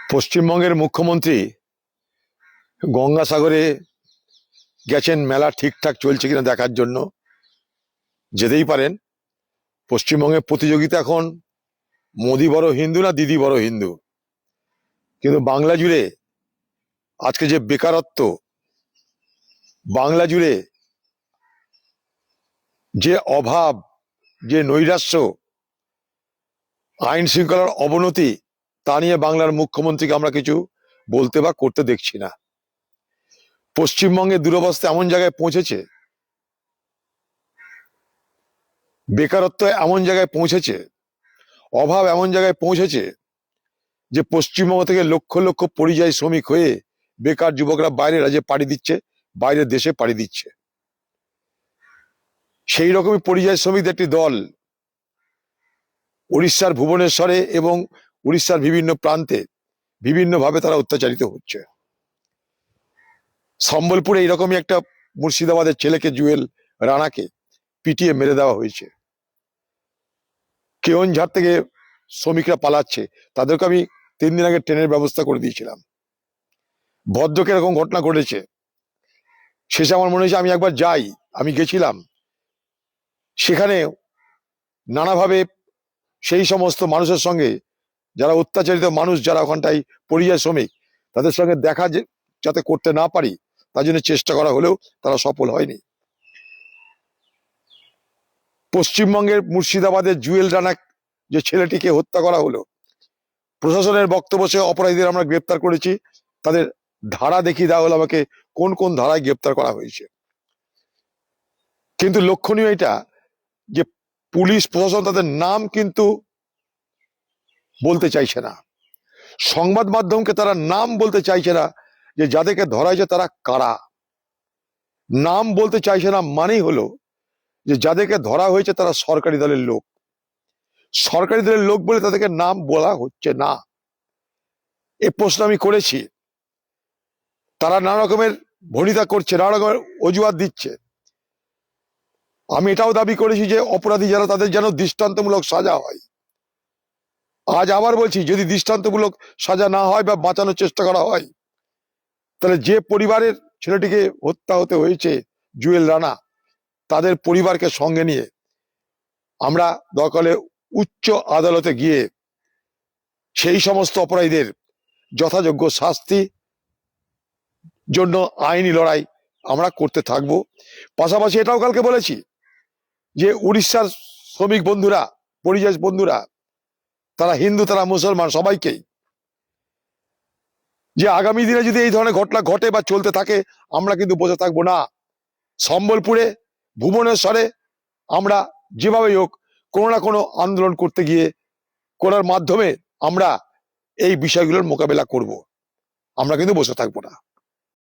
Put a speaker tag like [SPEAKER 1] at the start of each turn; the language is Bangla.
[SPEAKER 1] পশ্চিমবঙ্গের মুখ্যমন্ত্রী গঙ্গাসাগরে গেছেন মেলা ঠিকঠাক চলছে কিনা দেখার জন্য। যেতেই পারেন। পশ্চিমবঙ্গের প্রতিযোগিতা এখন মোদি বড় হিন্দু না দিদি বড় হিন্দু। কিন্তু বাংলা জুড়ে আজকে যে বেকারত্ব, বাংলা জুড়ে যে অভাব, যে নৈরাশ্য, আইন শৃঙ্খলার অবনতি, তা নিয়ে বাংলার মুখ্যমন্ত্রীকে আমরা কিছু বলতে বা করতে দেখছি না। পশ্চিমবঙ্গের দুরবস্থা এমন জায়গায় পৌঁছেছে, বেকারত্ব এমন জায়গায় পৌঁছেছে, অভাব এমন জায়গায় পৌঁছেছে যে পশ্চিমবঙ্গ থেকে লক্ষ লক্ষ পরিযায়ী শ্রমিক হয়ে বেকার যুবকরা বাইরের রাজ্যে পাড়ি দিচ্ছে, বাইরের দেশে পাড়ি দিচ্ছে। সেই রকমই পরিযায়ী শ্রমিকদের একটি দল উড়িষ্যার ভুবনেশ্বরে এবং উড়িষ্যার বিভিন্ন প্রান্তে বিভিন্নভাবে তারা অত্যাচারিত হচ্ছে। সম্বলপুরে এইরকমই একটা মুর্শিদাবাদের ছেলেকে, জুয়েল রানাকে পিটিয়ে মেরে দেওয়া হয়েছে। কেওনঝাড় থেকে শ্রমিকরা পালাচ্ছে, তাদেরকে আমি 3 দিন আগে ট্রেনের ব্যবস্থা করে দিয়েছিলাম। ভদ্রকে এরকম ঘটনা ঘটেছে। শেষে আমার মনে হয়েছে আমি একবার যাই। আমি গেছিলাম, সেখানে নানাভাবে সেই সমস্ত মানুষের সঙ্গে, যারা অত্যাচারিত মানুষ, যারা ওখানটায় পরিযায়ী শ্রমিক, তাদের সঙ্গে দেখা যাতে করতে না পারি তার জন্য চেষ্টা করা হলেও তারা সফল হয়নি। পশ্চিমবঙ্গের মুর্শিদাবাদের জুয়েল রানা যে ছেলেটিকে হত্যা করা হলো, প্রশাসনের বক্তব্য সে অপরাধীদের আমরা গ্রেপ্তার করেছি, তাদের ধারা দেখিয়ে দেওয়া হলো আমাকে কোন কোন ধারায় গ্রেপ্তার করা হয়েছে। কিন্তু লক্ষণীয় এটা যে পুলিশ প্রশাসন তাদের নাম কিন্তু বলতে চাইছে না, সংবাদ মাধ্যমকে তারা নাম বলতে চাইছে না, যে যাদেরকে ধরা হয়েছে তারা কারা। নাম বলতে চাইছে না মানেই হলো যে যাদেরকে ধরা হয়েছে তারা সরকারি দলের লোক। সরকারি দলের লোক বলে তাদেরকে নাম বলা হচ্ছে না। এই প্রশ্ন আমি করেছি। তারা নানা রকমের ভনিতা করছে, নানা রকমের অজুহাত দিচ্ছে। আমি এটাও দাবি করেছি যে অপরাধী যারা, তাদের যেন দৃষ্টান্তমূলক সাজা হয়। আজ আবার বলছি, যদি দৃষ্টান্তমূলক সাজা না হয় বা বাঁচানোর চেষ্টা করা হয়, তাহলে যে পরিবারের ছেলেটিকে হত্যা হতে হয়েছে জুয়েল রানা, তাদের পরিবারকে সঙ্গে নিয়ে আমরা দরকার হলে উচ্চ আদালতে গিয়ে সেই সমস্ত অপরাধীদের যথাযোগ্য শাস্তি জন্য আইনি লড়াই আমরা করতে থাকবো। পাশাপাশি এটাও কালকে বলেছি যে উড়িষ্যার শ্রমিক বন্ধুরা, পরিযায়ী বন্ধুরা, তারা হিন্দু, তারা মুসলমান, সবাইকেই, যে আগামী দিনে যদি এই ধরনের ঘটনা ঘটে বা চলতে থাকে, আমরা কিন্তু বসে থাকবো না। সম্বলপুরে, ভুবনেশ্বরে আমরা যেভাবেই হোক কোনো না কোনো আন্দোলন করতে গিয়ে, করার মাধ্যমে আমরা এই বিষয়গুলোর মোকাবেলা করব। আমরা কিন্তু বসে থাকবো না।